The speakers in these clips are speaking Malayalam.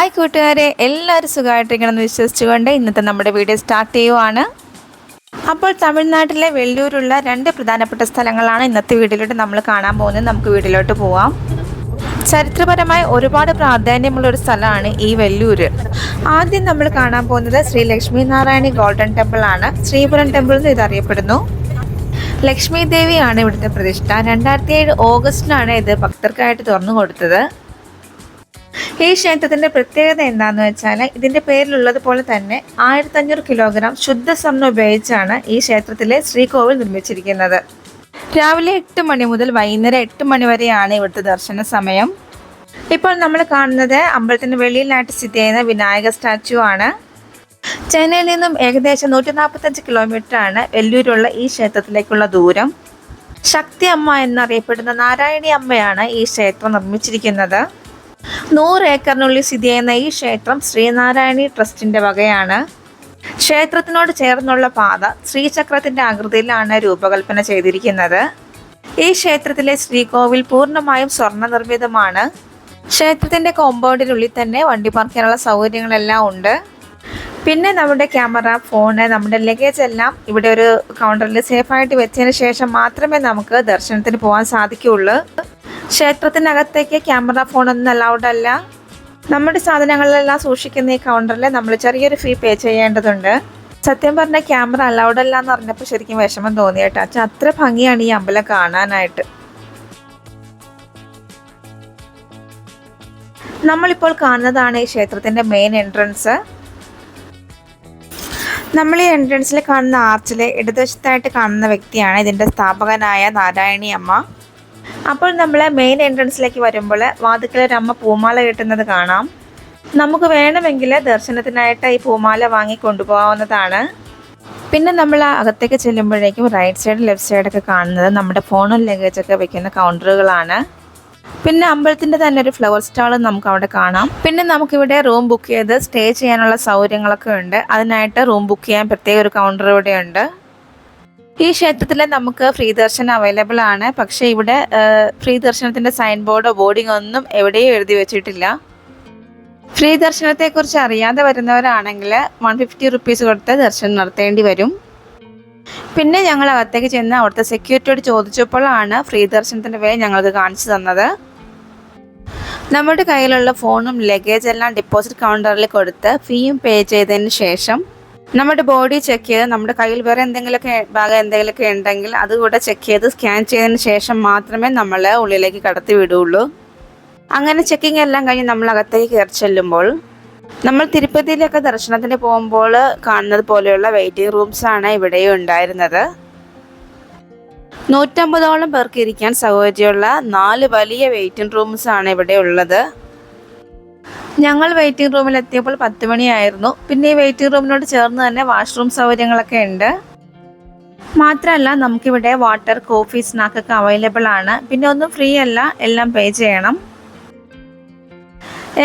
ഹായ് കൂട്ടുകാരെ, എല്ലാവരും സുഖമായിട്ടിരിക്കണമെന്ന് വിശ്വസിച്ചുകൊണ്ട് ഇന്നത്തെ നമ്മുടെ വീഡിയോ സ്റ്റാർട്ട് ചെയ്യുവാണ്. അപ്പോൾ തമിഴ്നാട്ടിലെ വെല്ലൂരുള്ള രണ്ട് പ്രധാനപ്പെട്ട സ്ഥലങ്ങളാണ് ഇന്നത്തെ വീഡിയോയിലോട്ട് നമ്മൾ കാണാൻ പോകുന്നത്. നമുക്ക് വീഡിയോയിലോട്ട് പോവാം. ചരിത്രപരമായി ഒരുപാട് പ്രാധാന്യമുള്ള ഒരു സ്ഥലമാണ് ഈ വെല്ലൂര്. ആദ്യം നമ്മൾ കാണാൻ പോകുന്നത് ശ്രീ ലക്ഷ്മി നാരായണി ഗോൾഡൻ ടെമ്പിൾ ആണ്. ശ്രീപുരം ടെമ്പിൾ എന്ന് ഇത് അറിയപ്പെടുന്നു. ലക്ഷ്മി ദേവിയാണ് ഇവിടുത്തെ പ്രതിഷ്ഠ. 2007 ഓഗസ്റ്റിലാണ് ഇത് ഭക്തർക്കായിട്ട് തുറന്നു കൊടുത്തത്. ഈ ക്ഷേത്രത്തിന്റെ പ്രത്യേകത എന്താണെന്ന് വെച്ചാൽ, ഇതിന്റെ പേരിലുള്ളതുപോലെ തന്നെ 1500 കിലോഗ്രാം ശുദ്ധ സ്വർണ്ണം ഉപയോഗിച്ചാണ് ഈ ക്ഷേത്രത്തിലെ ശ്രീകോവിൽ നിർമ്മിച്ചിരിക്കുന്നത്. രാവിലെ 8 മണി മുതൽ വൈകുന്നേരം 8 മണി വരെയാണ് ഇവിടുത്തെ ദർശന സമയം. ഇപ്പോൾ നമ്മൾ കാണുന്നത് അമ്പലത്തിന് വെളിയിലായിട്ട് സ്ഥിതി ചെയ്യുന്ന വിനായക സ്റ്റാച്ചു ആണ്. ചെന്നൈയിൽ നിന്നും ഏകദേശം 145 കിലോമീറ്റർ ആണ് വെല്ലൂരുള്ള ഈ ക്ഷേത്രത്തിലേക്കുള്ള ദൂരം. ശക്തി അമ്മ എന്നറിയപ്പെടുന്ന നാരായണി അമ്മയാണ് ഈ ക്ഷേത്രം നിർമ്മിച്ചിരിക്കുന്നത്. 100 ഏക്കറിനുള്ളിൽ സ്ഥിതി ചെയ്യുന്ന ഈ ക്ഷേത്രം ശ്രീനാരായണി ട്രസ്റ്റിന്റെ വകയാണ്. ക്ഷേത്രത്തിനോട് ചേർന്നുള്ള പാത ശ്രീചക്രത്തിന്റെ ആകൃതിയിലാണ് രൂപകൽപ്പന ചെയ്തിരിക്കുന്നത്. ഈ ക്ഷേത്രത്തിലെ ശ്രീകോവിൽ പൂർണ്ണമായും സ്വർണ്ണ നിർമ്മിതമാണ്. ക്ഷേത്രത്തിന്റെ കോമ്പൗണ്ടിനുള്ളിൽ തന്നെ വണ്ടി പാർക്കാനുള്ള സൗകര്യങ്ങളെല്ലാം ഉണ്ട്. പിന്നെ നമ്മുടെ ക്യാമറ, ഫോണ്, നമ്മുടെ ലഗേജ് എല്ലാം ഇവിടെ ഒരു കൗണ്ടറിൽ സേഫായിട്ട് വെച്ചതിന് ശേഷം മാത്രമേ നമുക്ക് ദർശനത്തിന് പോകാൻ സാധിക്കുകയുള്ളൂ. ക്ഷേത്രത്തിനകത്തേക്ക് ക്യാമറ, ഫോണൊന്നും അലൗഡ് അല്ല. നമ്മുടെ സാധനങ്ങളെല്ലാം സൂക്ഷിക്കുന്ന ഈ കൗണ്ടറിൽ നമ്മൾ ചെറിയൊരു ഫീ പേ ചെയ്യേണ്ടതുണ്ട്. സത്യം പറഞ്ഞാൽ ക്യാമറ അലൗഡ് അല്ല എന്ന് പറഞ്ഞപ്പോൾ ശരിക്കും വിഷമം തോന്നി കേട്ടോ. അത്ര ഭംഗിയാണ് ഈ അമ്പലം കാണാനായിട്ട്. നമ്മളിപ്പോൾ കാണുന്നതാണ് ഈ ക്ഷേത്രത്തിന്റെ മെയിൻ എൻട്രൻസ്. നമ്മൾ ഈ എൻട്രൻസിൽ കാണുന്ന ആർച്ചിലെ ഇടതുവശത്തായിട്ട് കാണുന്ന വ്യക്തിയാണ് ഇതിന്റെ സ്ഥാപകനായ നാരായണി അമ്മ. അപ്പോൾ നമ്മൾ മെയിൻ എൻട്രൻസിലേക്ക് വരുമ്പോൾ വാതിക്കലൊരമ്മ പൂമാല കിട്ടുന്നത് കാണാം. നമുക്ക് വേണമെങ്കിൽ ദർശനത്തിനായിട്ട് ഈ പൂമാല വാങ്ങി കൊണ്ടുപോകാവുന്നതാണ്. പിന്നെ നമ്മൾ അകത്തേക്ക് ചെല്ലുമ്പോഴേക്കും റൈറ്റ് സൈഡ്, ലെഫ്റ്റ് സൈഡൊക്കെ കാണുന്നത് നമ്മുടെ ഫോണും ലഗേജൊക്കെ വെക്കുന്ന കൗണ്ടറുകളാണ്. പിന്നെ അമ്പലത്തിൻ്റെ തന്നെ ഒരു ഫ്ലവർ സ്റ്റാളും നമുക്ക് അവിടെ കാണാം. പിന്നെ നമുക്കിവിടെ റൂം ബുക്ക് ചെയ്ത് സ്റ്റേ ചെയ്യാനുള്ള സൗകര്യങ്ങളൊക്കെ ഉണ്ട്. അതിനായിട്ട് റൂം ബുക്ക് ചെയ്യാൻ പ്രത്യേക ഒരു കൗണ്ടർ ഇവിടെ ഉണ്ട്. ഈ ക്ഷേത്രത്തിൽ നമുക്ക് ഫ്രീ ദർശനം അവൈലബിൾ ആണ്. പക്ഷേ ഇവിടെ ഫ്രീ ദർശനത്തിൻ്റെ സൈൻ ബോർഡോ ബോർഡിങ്ങോ ഒന്നും എവിടെയും എഴുതി വെച്ചിട്ടില്ല. ഫ്രീ ദർശനത്തെക്കുറിച്ച് അറിയാതെ വരുന്നവരാണെങ്കിൽ 150 റുപ്പീസ് കൊടുത്ത് ദർശനം നടത്തേണ്ടി വരും. പിന്നെ ഞങ്ങൾ അകത്തേക്ക് ചെന്ന് അവിടുത്തെ സെക്യൂരിറ്റിയോട് ചോദിച്ചപ്പോഴാണ് ഫ്രീ ദർശനത്തിൻ്റെ വേ ഞങ്ങൾക്ക് കാണിച്ചു തന്നത്. നമ്മുടെ കയ്യിലുള്ള ഫോണും ലഗേജ് എല്ലാം ഡെപ്പോസിറ്റ് കൗണ്ടറിൽ കൊടുത്ത് ഫീയും പേ ചെയ്തതിന് ശേഷം നമ്മുടെ ബോഡി ചെക്ക് ചെയ്ത് നമ്മുടെ കയ്യിൽ വേറെ എന്തെങ്കിലുമൊക്കെ ഉണ്ടെങ്കിൽ അതുകൂടെ ചെക്ക് ചെയ്ത് സ്കാൻ ചെയ്തതിന് ശേഷം മാത്രമേ നമ്മൾ ഉള്ളിലേക്ക് കടത്തി വിടുകയുള്ളൂ. അങ്ങനെ ചെക്കിംഗ് എല്ലാം കഴിഞ്ഞ് നമ്മൾ അകത്തേക്ക് കയറി ചെല്ലുമ്പോൾ നമ്മൾ തിരുപ്പതിയിലൊക്കെ ദർശനത്തിന് പോകുമ്പോൾ കാണുന്നത് പോലെയുള്ള വെയിറ്റിംഗ് റൂംസാണ് ഇവിടെയും ഉണ്ടായിരുന്നത്. 150ഓളം പേർക്ക് ഇരിക്കാൻ സൗകര്യമുള്ള 4 വലിയ വെയിറ്റിംഗ് റൂംസാണ് ഇവിടെ ഉള്ളത്. ഞങ്ങൾ വെയിറ്റിംഗ് റൂമിൽ എത്തിയപ്പോൾ 10 മണിയായിരുന്നു. പിന്നെ ഈ വെയിറ്റിംഗ് റൂമിനോട് ചേർന്ന് തന്നെ വാഷ്റൂം സൗകര്യങ്ങളൊക്കെ ഉണ്ട്. മാത്രമല്ല നമുക്കിവിടെ വാട്ടർ, കോഫി, സ്നാക്കൊക്കെ അവൈലബിൾ ആണ്. പിന്നെ ഒന്നും ഫ്രീ അല്ല, എല്ലാം പേ ചെയ്യണം.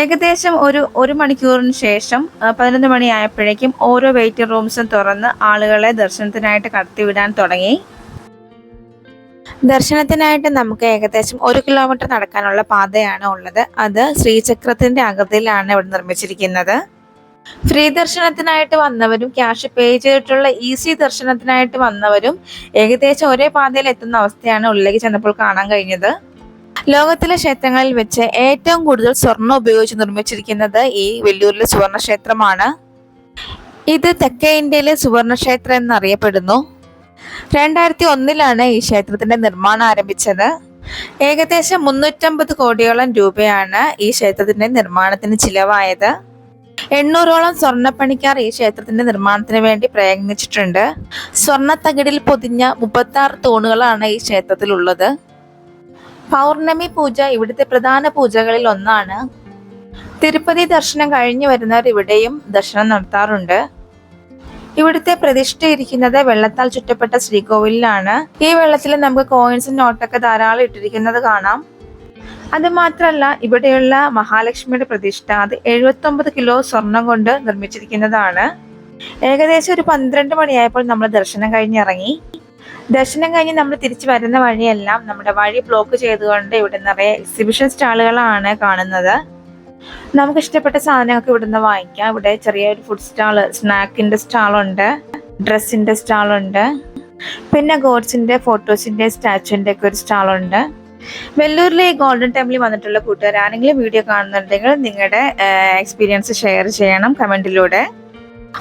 ഏകദേശം ഒരു മണിക്കൂറിന് ശേഷം 11 മണിയായപ്പോഴേക്കും ഓരോ വെയിറ്റിംഗ് റൂംസും തുറന്ന് ആളുകളെ ദർശനത്തിനായിട്ട് കടത്തിവിടാൻ തുടങ്ങി. ദർശനത്തിനായിട്ട് നമുക്ക് ഏകദേശം 1 കിലോമീറ്റർ നടക്കാനുള്ള പാതയാണ് ഉള്ളത്. അത് ശ്രീചക്രത്തിന്റെ ആകൃതിയിലാണ് ഇവിടെ നിർമ്മിച്ചിരിക്കുന്നത്. ഫ്രീ ദർശനത്തിനായിട്ട് വന്നവരും ക്യാഷ് പേ ചെയ്തിട്ടുള്ള ഈസി ദർശനത്തിനായിട്ട് വന്നവരും ഏകദേശം ഒരേ പാതയിൽ എത്തുന്ന അവസ്ഥയാണ് ഉള്ളിലേക്ക് ചെന്നപ്പോൾ കാണാൻ കഴിഞ്ഞത്. ലോകത്തിലെ ക്ഷേത്രങ്ങളിൽ വെച്ച് ഏറ്റവും കൂടുതൽ സ്വർണ്ണം ഉപയോഗിച്ച് നിർമ്മിച്ചിരിക്കുന്നത് ഈ വെല്ലൂരിലെ സുവർണ ക്ഷേത്രമാണ്. ഇത് തെക്കേ ഇന്ത്യയിലെ സുവർണ ക്ഷേത്രം എന്നറിയപ്പെടുന്നു. 2001 ഈ ക്ഷേത്രത്തിന്റെ നിർമ്മാണം ആരംഭിച്ചത്. ഏകദേശം 350 കോടിയോളം രൂപയാണ് ഈ ക്ഷേത്രത്തിന്റെ നിർമ്മാണത്തിന് ചിലവായത്. 800ഓളം സ്വർണ്ണപ്പണിക്കാർ ഈ ക്ഷേത്രത്തിന്റെ നിർമ്മാണത്തിന് വേണ്ടി പ്രയത്നിച്ചിട്ടുണ്ട്. സ്വർണ്ണത്തകിടിൽ പൊതിഞ്ഞ 36 തൂണുകളാണ് ഈ ക്ഷേത്രത്തിലുള്ളത്. പൗർണമി പൂജ ഇവിടുത്തെ പ്രധാന പൂജകളിൽ ഒന്നാണ്. തിരുപ്പതി ദർശനം കഴിഞ്ഞു വരുന്നവർ ഇവിടെയും ദർശനം നടത്താറുണ്ട്. ഇവിടുത്തെ പ്രതിഷ്ഠ ഇരിക്കുന്നത് വെള്ളത്താൽ ചുറ്റപ്പെട്ട ശ്രീകോവിലാണ്. ഈ വെള്ളത്തിൽ നമുക്ക് കോയിൻസും നോട്ടൊക്കെ ധാരാളം ഇട്ടിരിക്കുന്നത് കാണാം. അത് മാത്രമല്ല ഇവിടെയുള്ള മഹാലക്ഷ്മിയുടെ പ്രതിഷ്ഠ അത് 79 കിലോ സ്വർണം കൊണ്ട് നിർമ്മിച്ചിരിക്കുന്നതാണ്. ഏകദേശം ഒരു 12 മണിയായപ്പോൾ നമ്മൾ ദർശനം കഴിഞ്ഞിറങ്ങി. ദർശനം കഴിഞ്ഞ് നമ്മൾ തിരിച്ചു വരുന്ന വഴിയെല്ലാം നമ്മുടെ വഴി ബ്ലോക്ക് ചെയ്തുകൊണ്ട് ഇവിടെ നിറയെ എക്സിബിഷൻ സ്റ്റാളുകളാണ് കാണുന്നത്. നമുക്ക് ഇഷ്ടപ്പെട്ട സാധനങ്ങളൊക്കെ ഇവിടുന്ന് വാങ്ങിക്കാം. ഇവിടെ ചെറിയൊരു ഫുഡ് സ്റ്റാള്, സ്നാക്കിൻ്റെ സ്റ്റാളുണ്ട്, ഡ്രസ്സിൻ്റെ സ്റ്റാളുണ്ട്, പിന്നെ ഗോഡ്സിൻ്റെ ഫോട്ടോസിൻ്റെ സ്റ്റാച്ചുവിൻ്റെ ഒക്കെ ഒരു സ്റ്റാളുണ്ട്. വെല്ലൂരിലെ ഈ ഗോൾഡൻ ടെമ്പിളിൽ വന്നിട്ടുള്ള കൂട്ടുകാരാണെങ്കിലും വീഡിയോ കാണുന്നുണ്ടെങ്കിൽ നിങ്ങളുടെ എക്സ്പീരിയൻസ് ഷെയർ ചെയ്യണം കമൻറ്റിലൂടെ.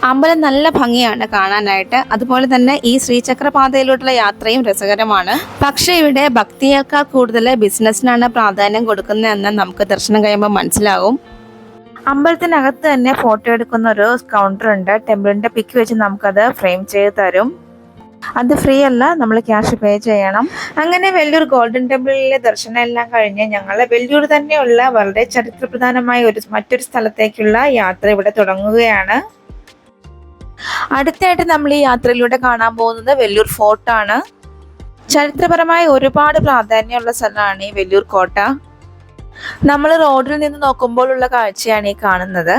അമ്പലം നല്ല ഭംഗിയാണ് കാണാനായിട്ട്. അതുപോലെ തന്നെ ഈ ശ്രീചക്രപാതയിലോട്ടുള്ള യാത്രയും രസകരമാണ്. പക്ഷേ ഇവിടെ ഭക്തിയേക്കാൾ കൂടുതൽ ബിസിനസ്സിനാണ് പ്രാധാന്യം കൊടുക്കുന്നതെന്ന് നമുക്ക് ദർശനം കഴിയുമ്പോൾ മനസ്സിലാവും. അമ്പലത്തിനകത്ത് തന്നെ ഫോട്ടോ എടുക്കുന്ന ഒരു കൗണ്ടർ ഉണ്ട്. ടെമ്പിളിന്റെ പിക്ക് വെച്ച് നമുക്കത് ഫ്രെയിം ചെയ്ത് തരും. അത് ഫ്രീ അല്ല, നമ്മൾ ക്യാഷ് പേ ചെയ്യണം. അങ്ങനെ വെല്ലൂർ ഗോൾഡൻ ടെമ്പിളിലെ ദർശനം എല്ലാം കഴിഞ്ഞ് ഞങ്ങൾ വെല്ലൂർ തന്നെയുള്ള വളരെ ചരിത്രപ്രധാനമായ മറ്റൊരു സ്ഥലത്തേക്കുള്ള യാത്ര ഇവിടെ തുടങ്ങുകയാണ്. അടുത്തായിട്ട് നമ്മൾ ഈ യാത്രയിലൂടെ കാണാൻ പോകുന്നത് വെല്ലൂർ ഫോർട്ടാണ്. ചരിത്രപരമായ ഒരുപാട് പ്രാധാന്യമുള്ള സ്ഥലമാണ് ഈ വെല്ലൂർ കോട്ട. നമ്മൾ റോഡിൽ നിന്ന് നോക്കുമ്പോഴുള്ള കാഴ്ചയാണ് ഈ കാണുന്നത്.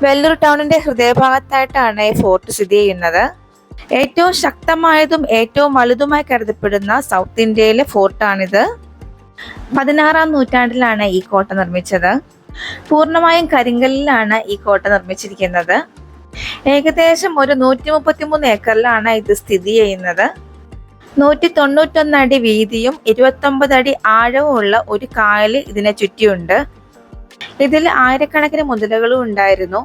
വെല്ലൂർ ടൗണിന്റെ ഹൃദയഭാഗത്തായിട്ടാണ് ഈ ഫോർട്ട് സ്ഥിതി ചെയ്യുന്നത്. ഏറ്റവും ശക്തമായതും ഏറ്റവും വലുതുമായി കരുതപ്പെടുന്ന സൗത്ത് ഇന്ത്യയിലെ ഫോർട്ടാണിത്. 16-ാം നൂറ്റാണ്ടിലാണ് ഈ കോട്ട നിർമ്മിച്ചത്. പൂർണ്ണമായും കരിങ്കല്ലിലാണ് ഈ കോട്ട നിർമ്മിച്ചിരിക്കുന്നത്. ഏകദേശം ഒരു 133 ഏക്കറിലാണ് ഇത് സ്ഥിതി ചെയ്യുന്നത്. 191 അടി വീതിയും 29 അടി ആഴവും ഉള്ള ഒരു കായൽ ഇതിനെ ചുറ്റിയുണ്ട്. ഇതിൽ ആയിരക്കണക്കിന് മുതലകളും ഉണ്ടായിരുന്നു.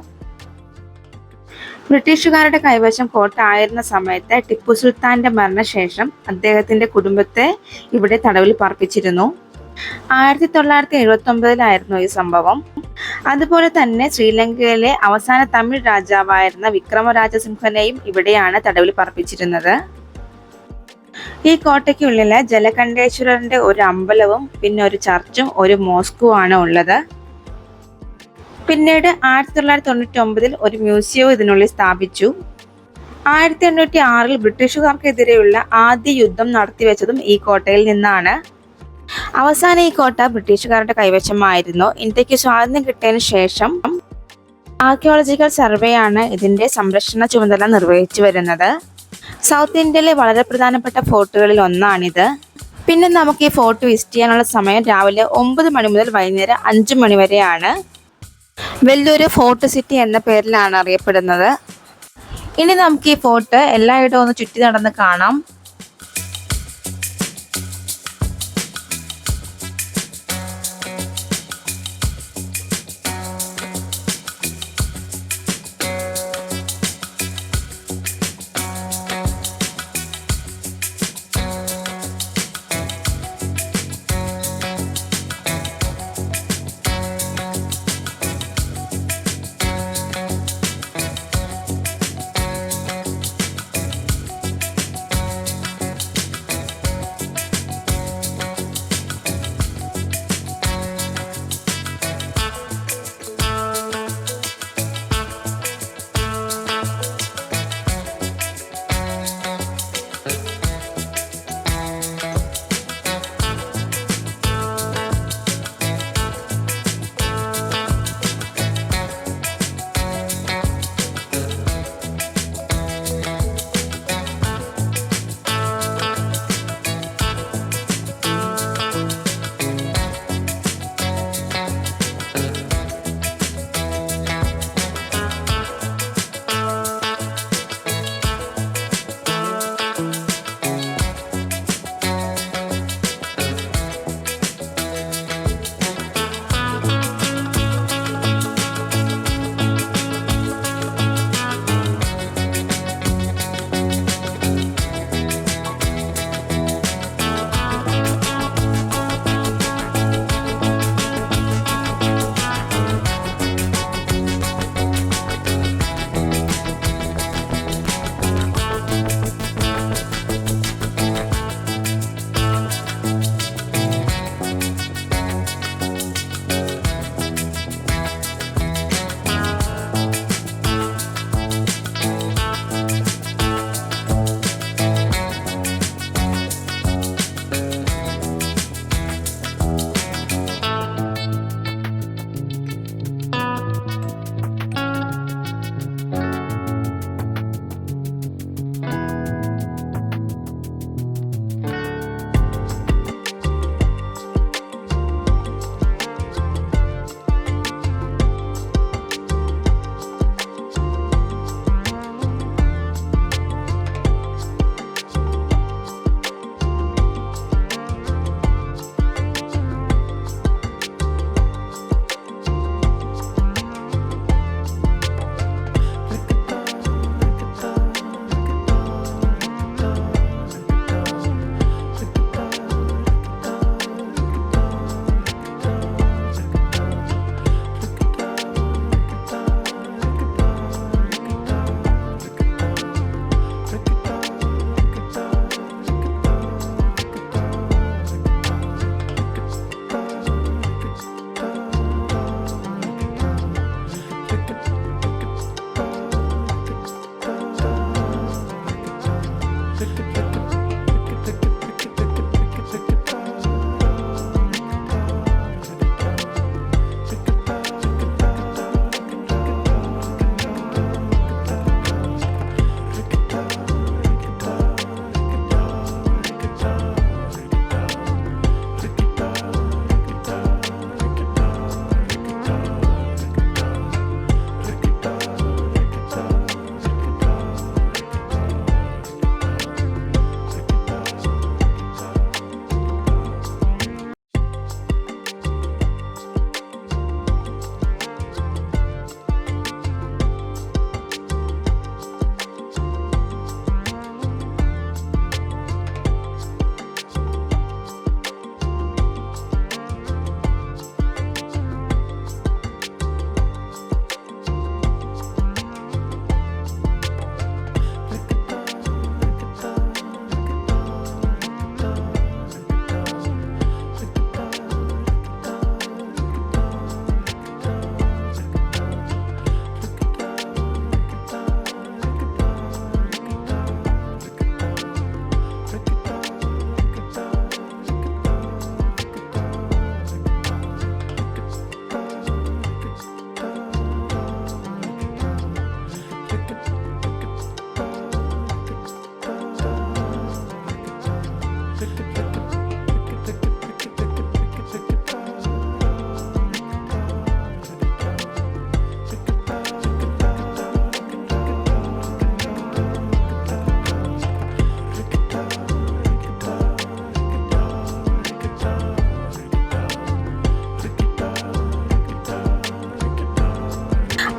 ബ്രിട്ടീഷുകാരുടെ കൈവശം കോട്ട ആയിരുന്ന സമയത്ത് ടിപ്പു സുൽത്താന്റെ മരണശേഷം അദ്ദേഹത്തിന്റെ കുടുംബത്തെ ഇവിടെ തടവിൽ പാർപ്പിച്ചിരുന്നു. 1979 ഈ സംഭവം. അതുപോലെ തന്നെ ശ്രീലങ്കയിലെ അവസാന തമിഴ് രാജാവായിരുന്ന വിക്രമരാജസിംഹനെയും ഇവിടെയാണ് തടവിൽ പാർപ്പിച്ചിരുന്നത്. ഈ കോട്ടയ്ക്കുള്ളില് ജലകണ്ഠേശ്വരന്റെ ഒരു അമ്പലവും പിന്നെ ഒരു ചർച്ചും ഒരു മോസ്കും ആണ് ഉള്ളത്. പിന്നീട് 1999 ഒരു മ്യൂസിയവും ഇതിനുള്ളിൽ സ്ഥാപിച്ചു. 1806 ബ്രിട്ടീഷുകാർക്കെതിരെയുള്ള ആദ്യ യുദ്ധം നടത്തിവെച്ചതും ഈ കോട്ടയിൽ നിന്നാണ്. അവസാനം ഈ കോട്ട ബ്രിട്ടീഷുകാരുടെ കൈവശമായിരുന്നു. ഇന്ത്യക്ക് സ്വാതന്ത്ര്യം കിട്ടിയതിനു ശേഷം ആർക്കിയോളജിക്കൽ സർവേ ആണ് ഇതിന്റെ സംരക്ഷണ ചുമതല നിർവഹിച്ചു വരുന്നത്. സൗത്ത് ഇന്ത്യയിലെ വളരെ പ്രധാനപ്പെട്ട ഫോർട്ടുകളിൽ ഒന്നാണിത്. പിന്നെ നമുക്ക് ഈ ഫോർട്ട് വിസിറ്റ് ചെയ്യാനുള്ള സമയം രാവിലെ 9 മണി മുതൽ വൈകുന്നേരം 5 മണി വരെയാണ്. വെല്ലൂർ ഫോർട്ട് സിറ്റി എന്ന പേരിലാണ് അറിയപ്പെടുന്നത്. ഇനി നമുക്ക് ഈ ഫോർട്ട് എല്ലായിടവും ഒന്ന് ചുറ്റി നടന്ന് കാണാം.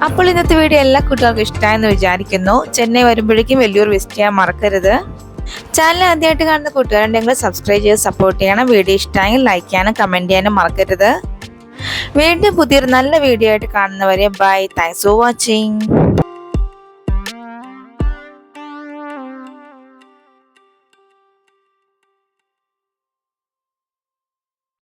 അപ്പോൾ ഇന്നത്തെ വീഡിയോ എല്ലാ കുട്ടികൾക്കും ഇഷ്ടമായെന്ന് വിചാരിക്കുന്നു. ചെന്നൈ വരുമ്പോഴേക്കും വെല്ലൂർ വിസിറ്റ് ചെയ്യാൻ മറക്കരുത്. ചാനൽ ആദ്യമായിട്ട് കാണുന്ന കൂട്ടുകാരുണ്ടെങ്കിൽ സബ്സ്ക്രൈബ് ചെയ്ത് സപ്പോർട്ട് ചെയ്യണം. വീഡിയോ ഇഷ്ടമായെങ്കിൽ ലൈക്ക് ചെയ്യാനും കമൻറ്റ് ചെയ്യാനും മറക്കരുത്. വീണ്ടും പുതിയൊരു നല്ല വീഡിയോ ആയിട്ട് കാണുന്നവരെ ബൈ. Thanks for watching.